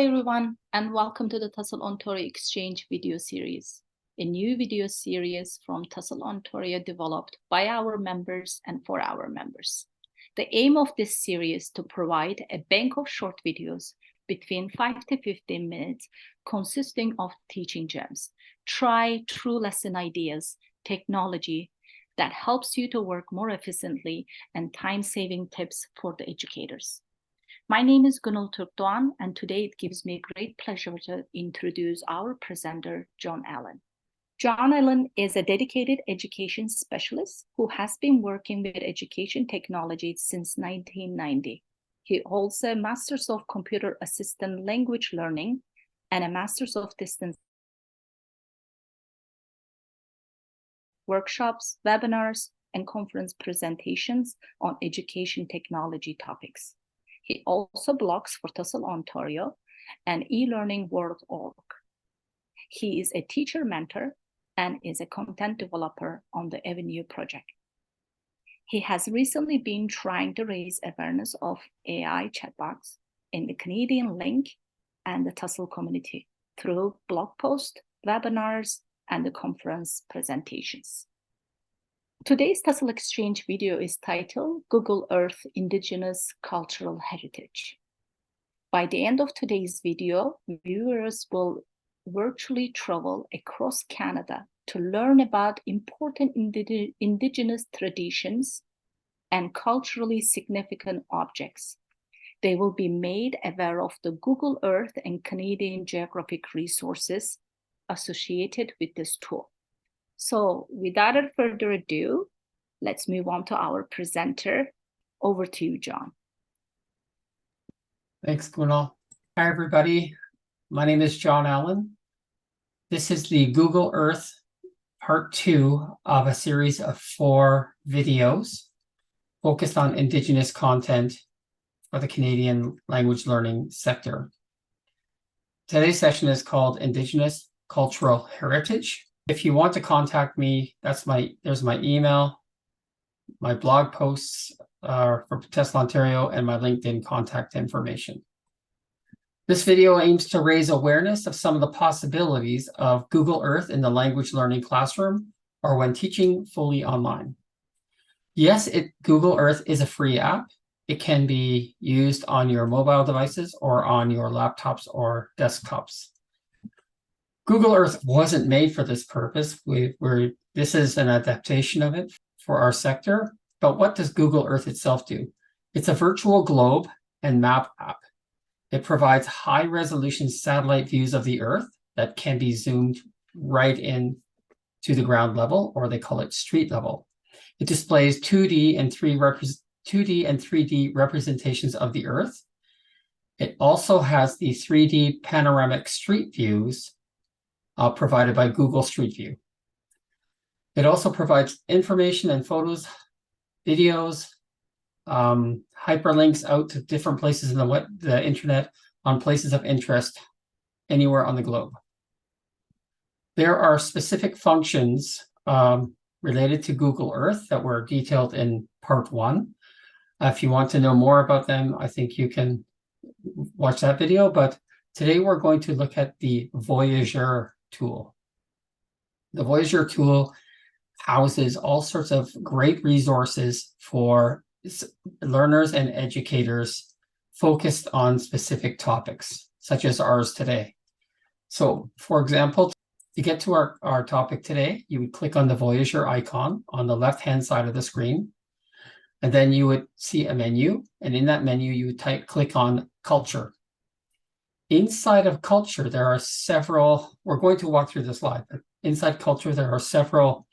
everyone, and welcome to the TESOL Ontario Exchange video series, a new video series from TESOL Ontario developed by our members and for our members. The aim of this series is to provide a bank of short videos between 5 to 15 minutes consisting of teaching gems, true lesson ideas, technology that helps you to work more efficiently, and time-saving tips for the educators. My name is Gunul Turkdoğan, and today it gives me great pleasure to introduce our presenter, John Allen. John Allen is a dedicated education specialist who has been working with education technology since 1990. He holds a Master's of Computer Assisted Language Learning and a Master's of Distance workshops, webinars, and conference presentations on education technology topics. He also blogs for TESOL Ontario and eLearningWorld.org. He is a teacher mentor and is a content developer on the Avenue project. He has recently been trying to raise awareness of AI chatbots in the Canadian Link and the TESOL community through blog posts, webinars, and the conference presentations. Today's TESOL Exchange video is titled Google Earth Indigenous Cultural Heritage. By the end of today's video, viewers will virtually travel across Canada to learn about important Indigenous traditions and culturally significant objects. They will be made aware of the Google Earth and Canadian geographic resources associated with this tool. So without further ado, let's move on to our presenter. Over to you, John. Thanks, Gunul. Hi, everybody. My name is John Allen. This is the Google Earth Part 2 of a series of 4 videos focused on Indigenous content for the Canadian language learning sector. Today's session is called Indigenous Cultural Heritage. If you want to contact me, there's my email, my blog posts for TESOL Ontario, and my LinkedIn contact information. This video aims to raise awareness of some of the possibilities of Google Earth in the language learning classroom or when teaching fully online. Yes, Google Earth is a free app. It can be used on your mobile devices or on your laptops or desktops. Google Earth wasn't made for this purpose. This is an adaptation of it for our sector. But what does Google Earth itself do? It's a virtual globe and map app. It provides high-resolution satellite views of the Earth that can be zoomed right in to the ground level, or they call it street level. It displays 2D and 3D representations of the Earth. It also has the 3D panoramic street views provided by Google Street View. It also provides information and photos, videos, hyperlinks out to different places in the internet on places of interest anywhere on the globe. There are specific functions related to Google Earth that were detailed in Part 1. If you want to know more about them, I think you can watch that video. But today we're going to look at the Voyageur tool. The Voyageur tool houses all sorts of great resources for learners and educators focused on specific topics, such as ours today. So, for example, to get to our topic today, you would click on the Voyageur icon on the left-hand side of the screen, and then you would see a menu, and in that menu, you would click on Culture. Inside of Culture, there are several, we're going to walk through the slide, but inside Culture, there are several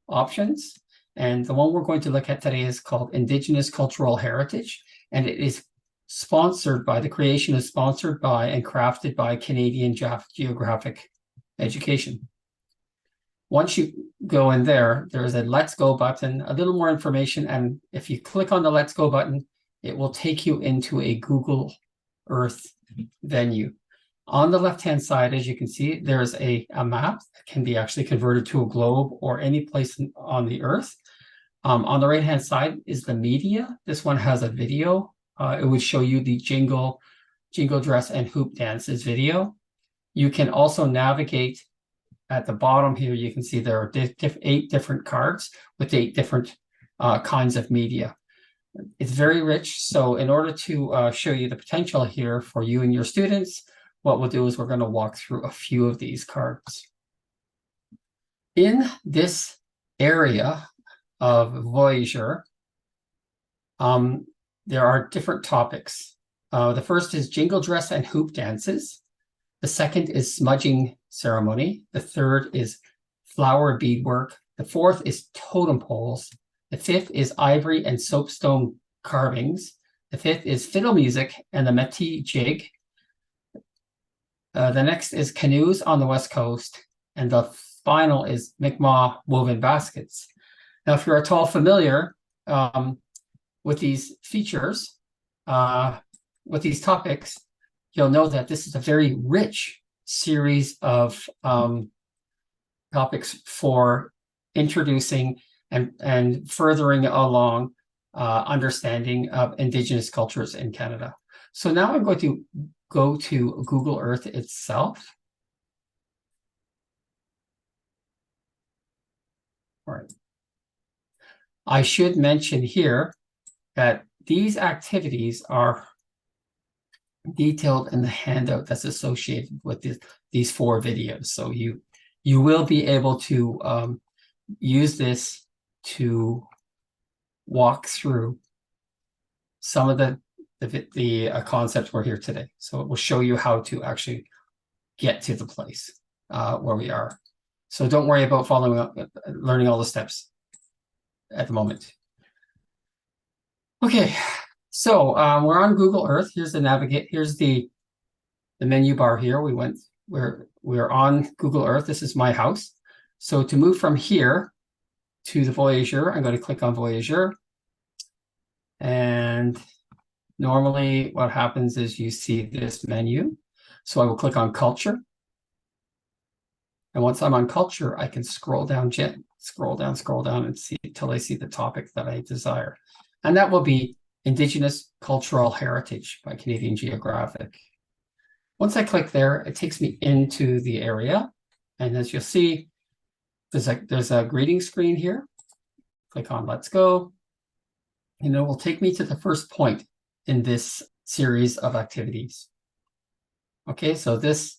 options. And the one we're going to look at today is called Indigenous Cultural Heritage. And it is sponsored by, the creation is sponsored by and crafted by Canadian Geographic Education. Once you go in there, there's a Let's Go button, a little more information. And if you click on the Let's Go button, it will take you into a Google Earth venue. On the left-hand side, as you can see, there's a map that can be actually converted to a globe or any place on the Earth. On the right-hand side is the media. This one has a video. It would show you the jingle Jingle Dress and Hoop Dances video. You can also navigate at the bottom here. You can see there are 8 different cards with 8 different kinds of media. It's very rich. So in order to show you the potential here for you and your students, what we'll do is we're going to walk through a few of these cards. In this area of Voyager, there are different topics. The first is Jingle Dress and Hoop Dances. The second is Smudging Ceremony. The third is Flower Beadwork. The fourth is Totem Poles. The fifth is Ivory and Soapstone Carvings. The fifth is Fiddle Music and the Métis Jig. The next is Canoes on the West Coast. And the final is Mi'kmaq Woven Baskets. Now, if you're at all familiar with these features, with these topics, you'll know that this is a very rich series of topics for introducing and furthering along understanding of Indigenous cultures in Canada. So now I'm going to go to Google Earth itself. All right. I should mention here that these activities are detailed in the handout that's associated with these 4 videos. So you will be able to use this to walk through some of the concepts we're here today. So it will show you how to actually get to the place where we are. So don't worry about following up, learning all the steps at the moment. Okay, so we're on Google Earth. Here's the navigate. Here's the menu bar here. We're on Google Earth. This is my house. So to move from here to the Voyager, I'm going to click on Voyager. And normally what happens is you see this menu. So I will click on Culture. And once I'm on Culture, I can scroll down, scroll down and see until I see the topic that I desire. And that will be Indigenous Cultural Heritage by Canadian Geographic. Once I click there, it takes me into the area. And as you'll see, there's a greeting screen here. Click on Let's Go. And it will take me to the first point in this series of activities. Okay, so this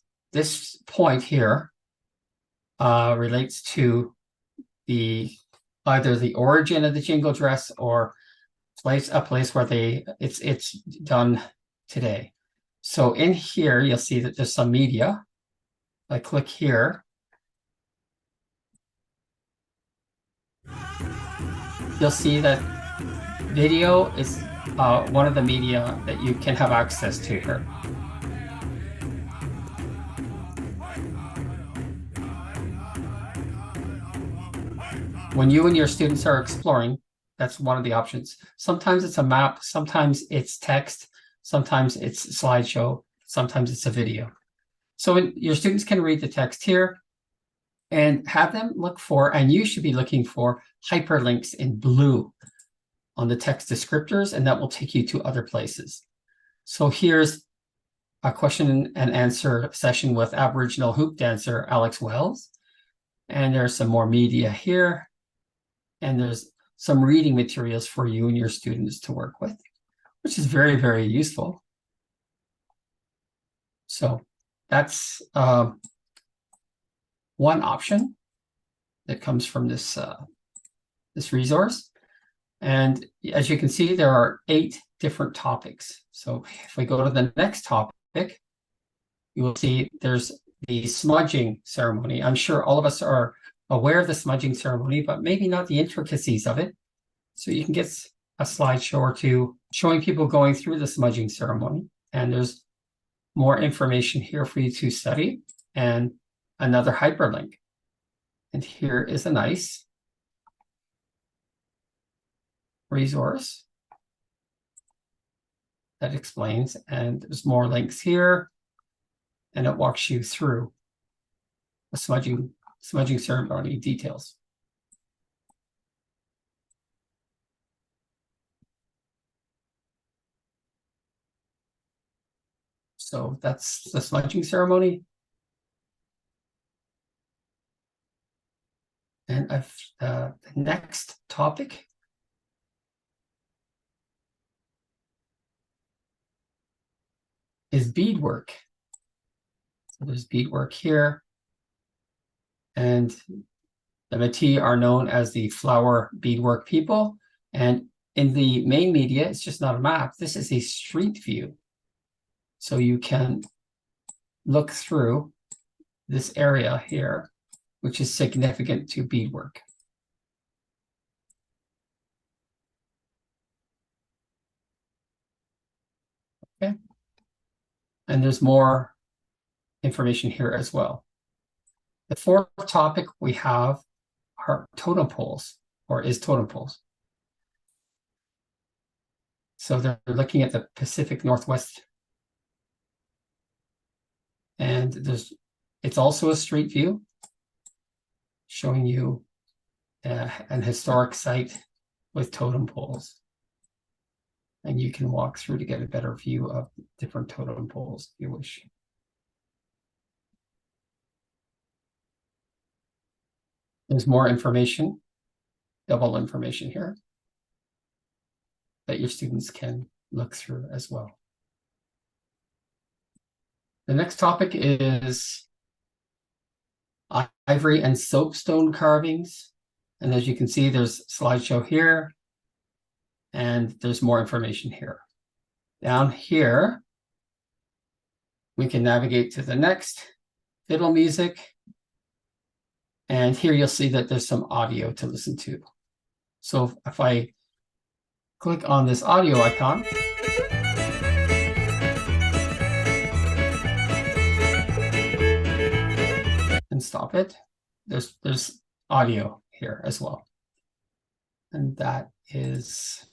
point here relates to either the origin of the jingle dress or a place where it's done today. So in here, you'll see that there's some media. I click here. You'll see that video is one of the media that you can have access to here. When you and your students are exploring, that's one of the options. Sometimes it's a map, sometimes it's text, sometimes it's slideshow, sometimes it's a video. So your students can read the text here and have them look for, and you should be looking for hyperlinks in blue on the text descriptors, and that will take you to other places. So here's a question and answer session with Aboriginal hoop dancer Alex Wells. And there's some more media here. And there's some reading materials for you and your students to work with, which is very, very useful. So that's one option that comes from this resource. And as you can see, there are 8 different topics. So if we go to the next topic, you will see there's the smudging ceremony. I'm sure all of us are aware of the smudging ceremony, but maybe not the intricacies of it. So you can get a slideshow or 2 showing people going through the smudging ceremony. And there's more information here for you to study and another hyperlink. And here is a nice resource that explains, and there's more links here, and it walks you through the smudging ceremony details. So that's the smudging ceremony. And the next topic is beadwork. So there's beadwork here. And the Métis are known as the flower beadwork people. And in the main media, it's just not a map. This is a street view. So you can look through this area here, which is significant to beadwork. Okay. And there's more information here as well. The fourth topic we have are totem poles, or is totem poles. So they're looking at the Pacific Northwest. And it's also a street view showing you an historic site with totem poles. And you can walk through to get a better view of different totem poles if you wish. There's more information, double information here, that your students can look through as well. The next topic is ivory and soapstone carvings. And as you can see, there's a slideshow here, and there's more information here. Down here, we can navigate to the next, fiddle music. And here you'll see that there's some audio to listen to. So if I click on this audio icon, and stop it, there's audio here as well. And that is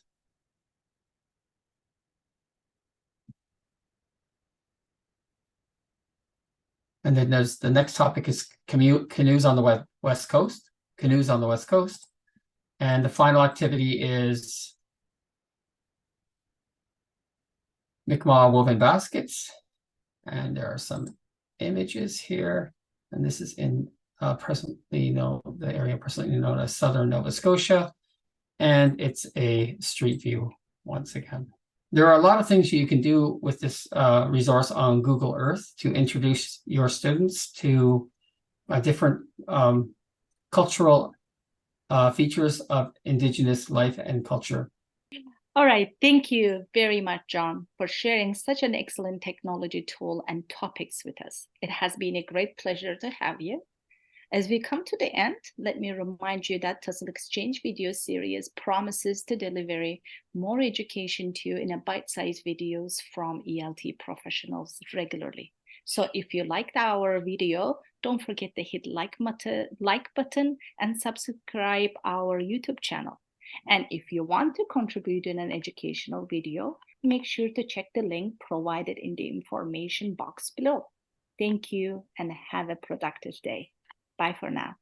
and then there's the next topic is canoes on the west coast, canoes on the west coast. And the final activity is Mi'kmaq woven baskets. And there are some images here. And this is in the area presently known as Southern Nova Scotia. And it's a street view once again. There are a lot of things you can do with this resource on Google Earth to introduce your students to different cultural features of Indigenous life and culture. All right, thank you very much, John, for sharing such an excellent technology tool and topics with us. It has been a great pleasure to have you. As we come to the end, let me remind you that Tussle Exchange video series promises to deliver more education to you in a bite-sized videos from ELT professionals regularly. So if you liked our video, don't forget to hit like button and subscribe our YouTube channel. And if you want to contribute in an educational video, make sure to check the link provided in the information box below. Thank you and have a productive day. Bye for now.